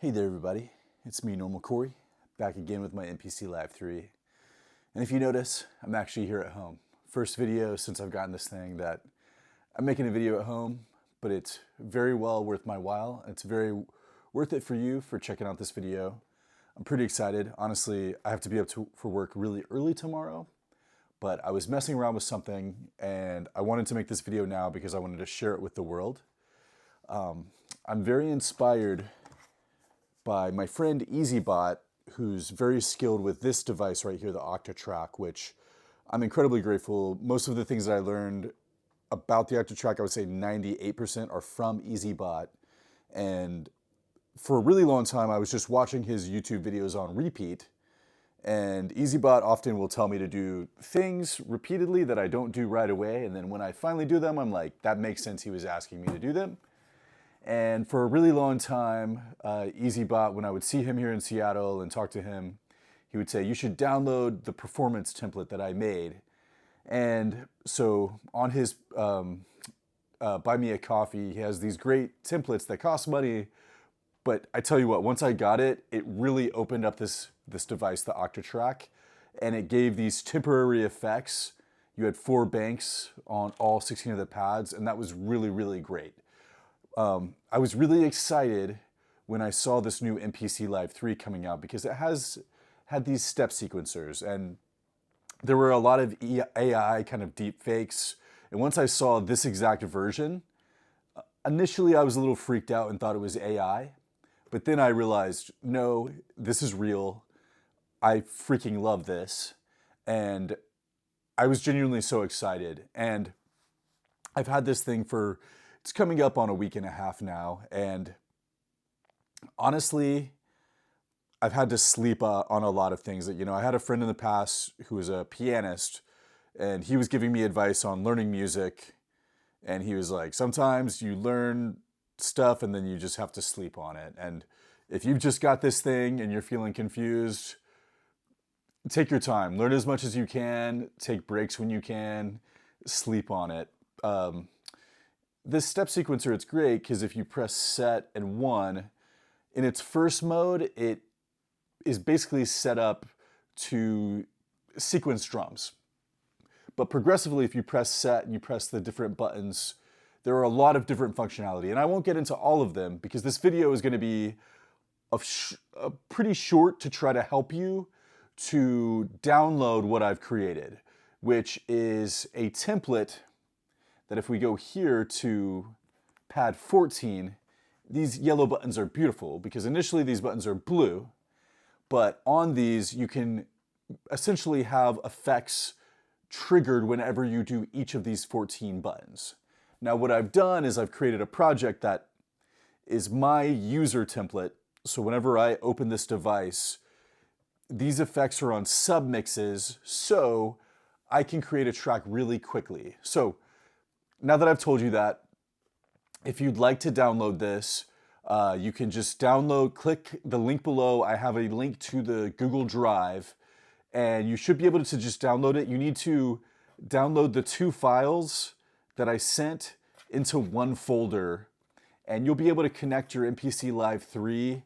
Hey there everybody, it's me, Normal Corey, back again with my MPC Live 3. And if you notice, I'm actually here at home. First video since I've gotten this thing that I'm making a video at home, but it's very well worth my while. It's very worth it for you for checking out this video. I'm pretty excited. Honestly, I have to be up for work really early tomorrow, but I was messing around with something and I wanted to make this video now because I wanted to share it with the world. I'm very inspired by my friend EasyBot, who's very skilled with this device right here, the Octatrack, which I'm incredibly grateful. Most of the things that I learned about the Octatrack, I would say 98% are from EasyBot. And for a really long time, I was just watching his YouTube videos on repeat. And EasyBot often will tell me to do things repeatedly that I don't do right away. And then when I finally do them, I'm like, that makes sense, he was asking me to do them. And for a really long time, EasyBot, when I would see him here in Seattle and talk to him, he would say, you should download the performance template that I made. And so on his Buy Me a Coffee, he has these great templates that cost money. But I tell you what, once I got it, it really opened up this device, the Octatrack, and it gave these temporary effects. You had 4 banks on all 16 of the pads, and that was really, really great. I was really excited when I saw this new MPC Live 3 coming out because it has had these step sequencers, and there were a lot of AI kind of deep fakes. And once I saw this exact version, initially I was a little freaked out and thought it was AI, but then I realized, no, this is real. I freaking love this. And I was genuinely so excited. And I've had this thing for, it's coming up on a week and a half now, and honestly, I've had to sleep on a lot of things. That, I had a friend in the past who was a pianist, and he was giving me advice on learning music, and he was like, sometimes you learn stuff and then you just have to sleep on it. And if you've just got this thing and you're feeling confused, take your time. Learn as much as you can, take breaks when you can, sleep on it. This step sequencer, it's great because if you press set and 1, in its first mode, it is basically set up to sequence drums. But progressively, if you press set and you press the different buttons, there are a lot of different functionality. And I won't get into all of them because this video is going to be pretty short to try to help you to download what I've created, which is a template that if we go here to pad 14, these yellow buttons are beautiful because initially these buttons are blue, but on these you can essentially have effects triggered whenever you do each of these 14 buttons. Now what I've done is I've created a project that is my user template, so whenever I open this device, these effects are on submixes, so I can create a track really quickly. So now that I've told you that, if you'd like to download this, you can just click the link below. I have a link to the Google Drive, and you should be able to just download it. You need to download the 2 files that I sent into one folder, and you'll be able to connect your MPC Live 3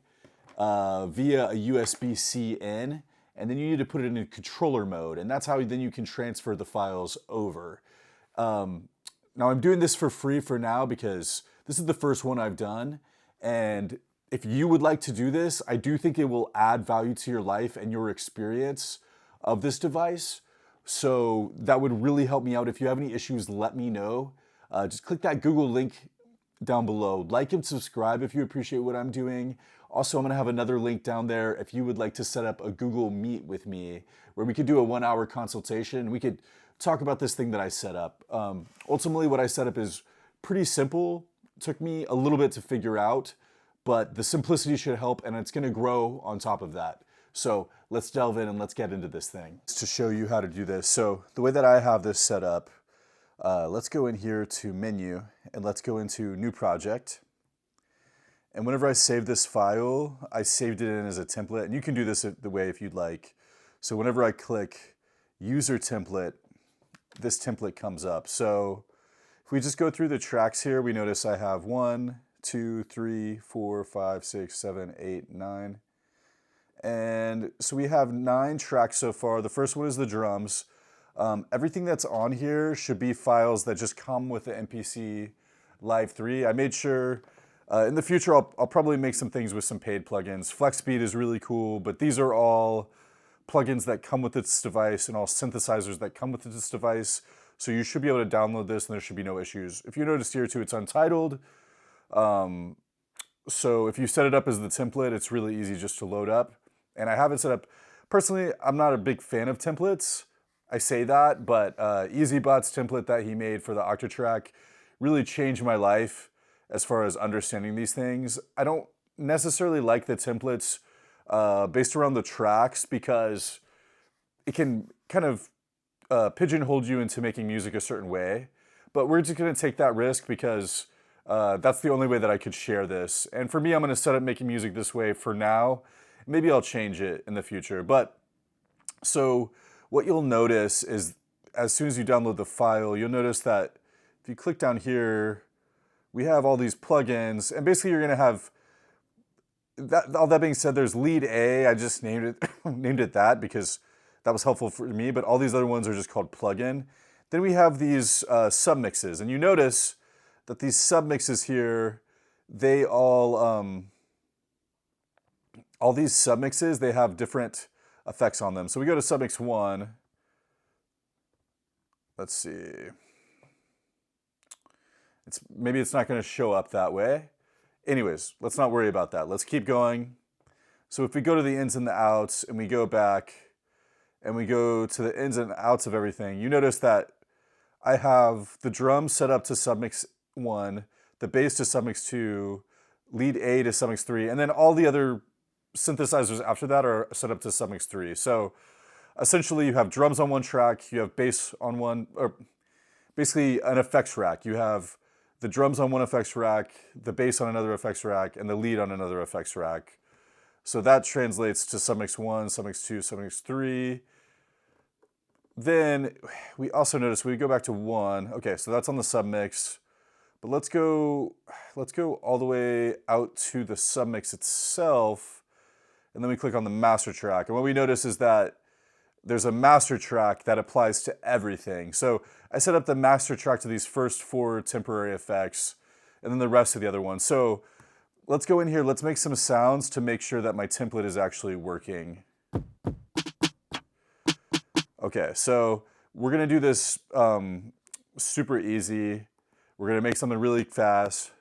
via a USB-C in, and then you need to put it in controller mode, and that's how then you can transfer the files over. Now I'm doing this for free for now because this is the first one I've done, and if you would like to do this, I do think it will add value to your life and your experience of this device. So that would really help me out. If you have any issues, let me know. Just click that Google link down below. Like and subscribe if you appreciate what I'm doing. Also, I'm gonna have another link down there if you would like to set up a Google Meet with me where we could do a 1-hour consultation. We could talk about this thing that I set up. Ultimately, what I set up is pretty simple. It took me a little bit to figure out, but the simplicity should help, and it's gonna grow on top of that. So let's delve in and let's get into this thing. To show you how to do this, so the way that I have this set up, let's go in here to menu, and let's go into new project. And whenever I save this file, I saved it in as a template, and you can do this the way if you'd like. So whenever I click user template, this template comes up. So if we just go through the tracks here, we notice I have 1, 2, 3, 4, 5, 6, 7, 8, 9. And so we have 9 tracks so far. The first one is the drums. Everything that's on here should be files that just come with the MPC Live 3. I made sure in the future I'll probably make some things with some paid plugins. Flex Speed is really cool, but these are all plugins that come with this device and all synthesizers that come with this device. So you should be able to download this and there should be no issues. If you notice here too, it's untitled. So if you set it up as the template, it's really easy just to load up. And I have it set up. Personally, I'm not a big fan of templates. I say that, but EasyBot's template that he made for the Octatrack really changed my life as far as understanding these things. I don't necessarily like the templates based around the tracks because it can kind of pigeonhole you into making music a certain way. But we're just going to take that risk because that's the only way that I could share this. And for me, I'm going to set up making music this way for now. Maybe I'll change it in the future. But so what you'll notice is as soon as you download the file, you'll notice that if you click down here, we have all these plugins. And basically you're going to have, all that being said, there's lead A. I just named it that because that was helpful for me. But all these other ones are just called plugin. Then we have these submixes. And you notice that these submixes here, they all these submixes, they have different effects on them. So we go to submix 1. Let's see. Maybe it's not going to show up that way. Anyways, let's not worry about that. Let's keep going. So if we go to the ins and the outs and we go back and we go to the ins and outs of everything, you notice that I have the drums set up to submix 1, the bass to submix 2, lead A to submix 3, and then all the other synthesizers after that are set up to submix 3. So essentially you have drums on one track, you have bass on one, or basically an effects rack. You have the drums on one effects rack, the bass on another effects rack, and the lead on another effects rack. So that translates to submix 1, submix 2, submix 3. Then we also notice we go back to 1. Okay, so that's on the submix. But let's go all the way out to the submix itself. And then we click on the master track. And what we notice is that there's a master track that applies to everything. So I set up the master track to these first 4 temporary effects and then the rest of the other ones. So let's go in here, let's make some sounds to make sure that my template is actually working. Okay, so we're gonna do this super easy. We're gonna make something really fast.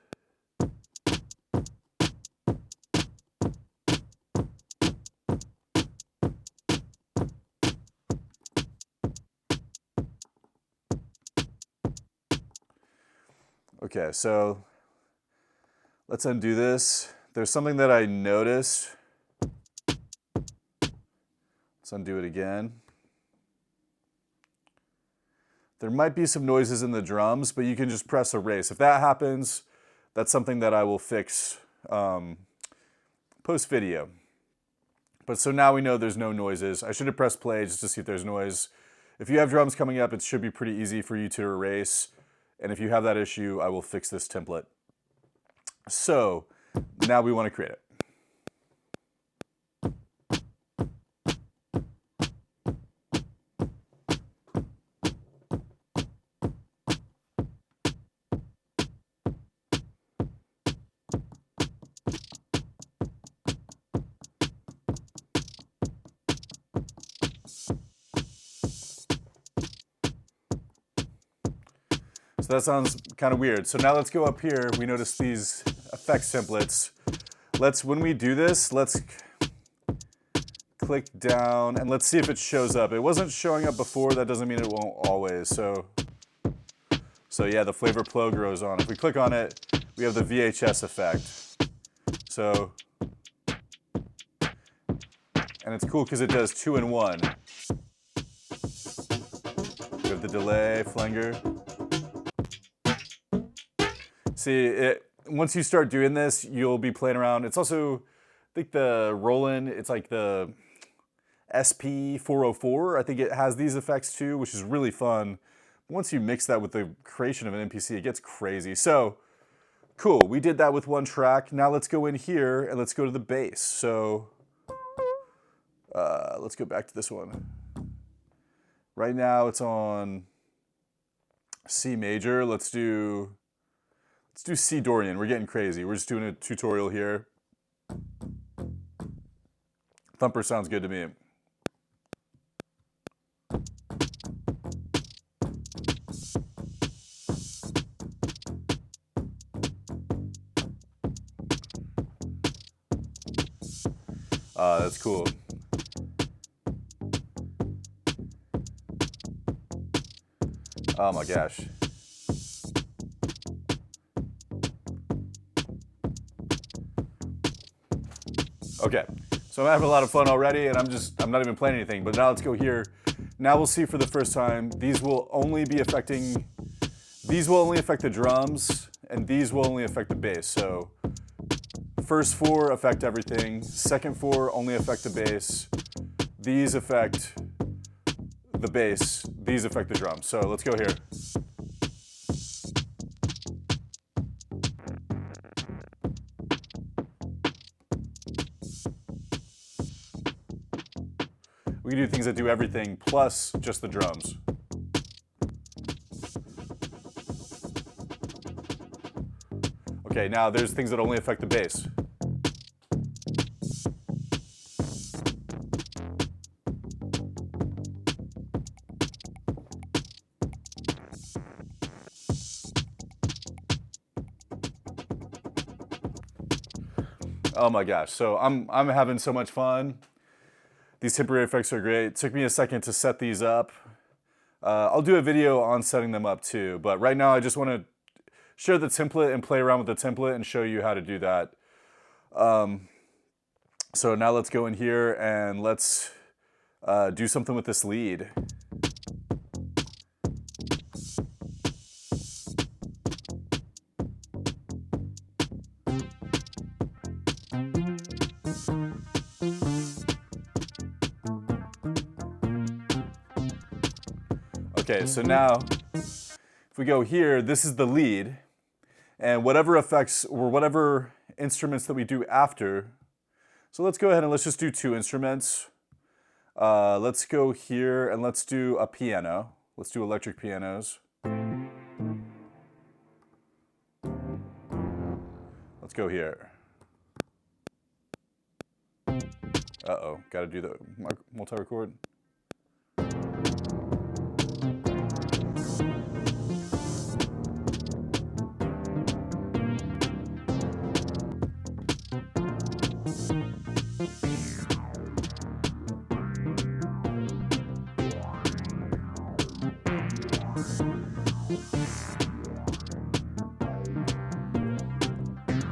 Okay, so let's undo this. There's something that I noticed. Let's undo it again. There might be some noises in the drums, but you can just press erase. If that happens, that's something that I will fix post-video. But so now we know there's no noises. I should have pressed play just to see if there's noise. If you have drums coming up, it should be pretty easy for you to erase. And if you have that issue, I will fix this template. So now we want to create it. So that sounds kind of weird. So now let's go up here. We notice these effects templates. When we do this, let's click down and let's see if it shows up. It wasn't showing up before. That doesn't mean it won't always. So yeah, the flavor flow grows on. If we click on it, we have the VHS effect. So, and it's cool because it does 2 in 1. We have the delay, flanger. See, once you start doing this, you'll be playing around. It's also, I think the Roland, it's like the SP404. I think it has these effects too, which is really fun. Once you mix that with the creation of an MPC, it gets crazy. So Cool, we did that with one track. Now let's go in here and let's go to the bass. So let's go back to this one. Right now it's on C major. Let's do C Dorian. We're getting crazy. We're just doing a tutorial here. Thumper sounds good to me. That's cool. Oh my gosh. Okay, so I'm having a lot of fun already, and I'm not even playing anything, but now let's go here. Now we'll see for the first time, these will only affect the drums, and these will only affect the bass. So first four affect everything, second four only affect the bass, these affect the bass, these affect the drums. So let's go here. We can do things that do everything plus just the drums. Okay, now there's things that only affect the bass. Oh my gosh, so I'm having so much fun. These temporary effects are great. It took me a second to set these up. I'll do a video on setting them up too, but right now I just want to share the template and play around with the template and show you how to do that. So now let's go in here and let's do something with this lead. Okay, so now if we go here, this is the lead, and whatever effects or whatever instruments that we do after. So let's go ahead and let's just do two instruments. Let's go here and let's do a piano. Let's do electric pianos. Let's go here. Uh-oh, gotta do the multi-record.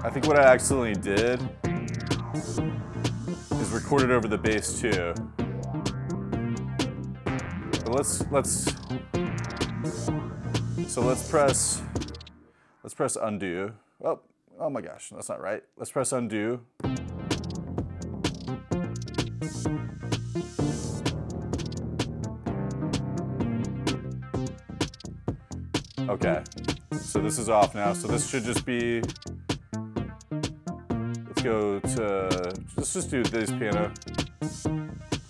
I think what I accidentally did is recorded over the bass too. But let's press undo. Oh my gosh, that's not right. Let's press undo. Okay, so this is off now. So this should just be, let's just do this piano.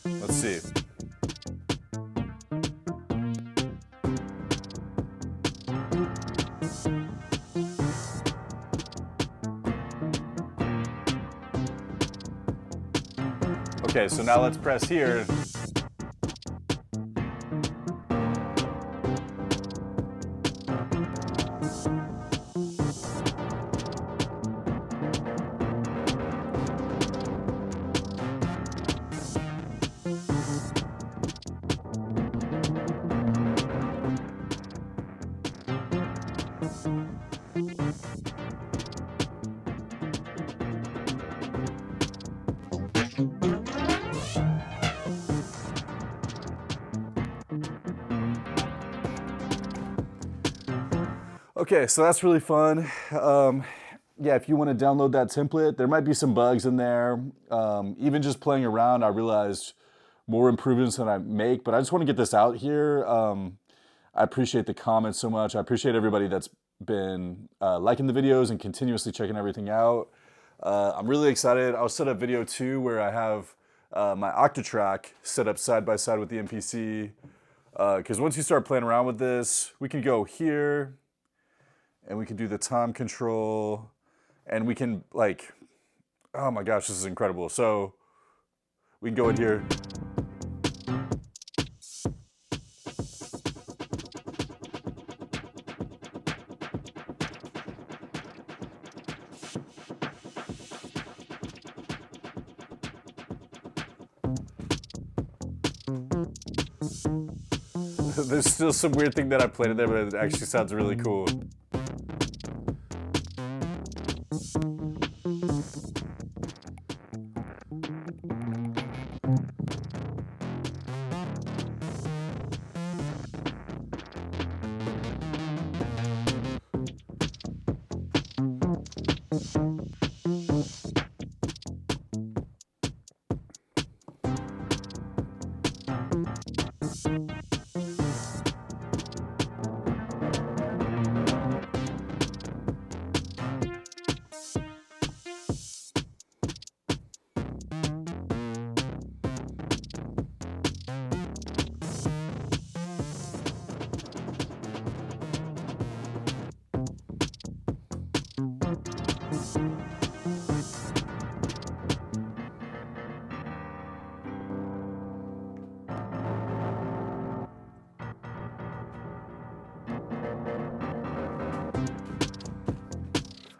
Let's see. Okay, so now let's press here. Okay, so that's really fun. Yeah, if you want to download that template, there might be some bugs in there. Even just playing around, I realized more improvements than I make, but I just want to get this out here. I appreciate the comments so much. I appreciate everybody that's been liking the videos and continuously checking everything out. I'm really excited. I'll set up video 2 where I have my Octatrack set up side by side with the MPC. Because once you start playing around with this, we can go here and we can do the time control and we can like, oh my gosh, this is incredible. So we can go in here. There's still some weird thing that I played in there, but it actually sounds really cool.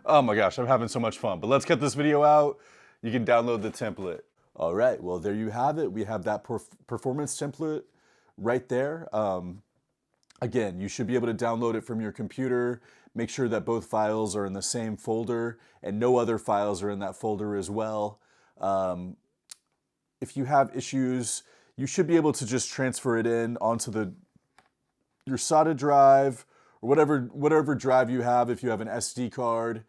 Oh my gosh, I'm having so much fun. But let's get this video out. You can download the template. All right, well, there you have it. We have that performance template right there. Again, you should be able to download it from your computer. Make sure that both files are in the same folder and no other files are in that folder as well. If you have issues, you should be able to just transfer it in onto your SATA drive or whatever drive you have. If you have an SD card,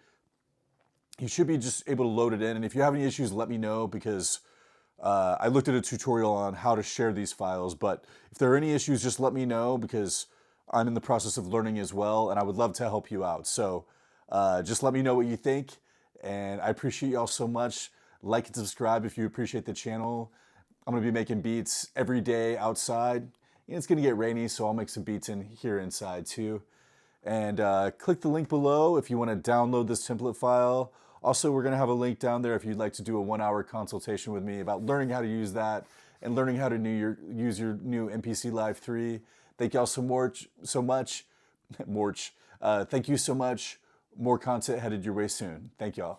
you should be just able to load it in. And if you have any issues, let me know, because I looked at a tutorial on how to share these files. But if there are any issues, just let me know, because I'm in the process of learning as well, and I would love to help you out. So just let me know what you think, and I appreciate y'all so much. Like and subscribe if you appreciate the channel. I'm gonna be making beats every day outside. And it's gonna get rainy, so I'll make some beats in here inside too. And click the link below if you wanna download this template file. Also, we're gonna have a link down there if you'd like to do a 1-hour consultation with me about learning how to use that and learning how to use your new MPC Live 3. Thank y'all so much. Thank you so much. More content headed your way soon. Thank y'all.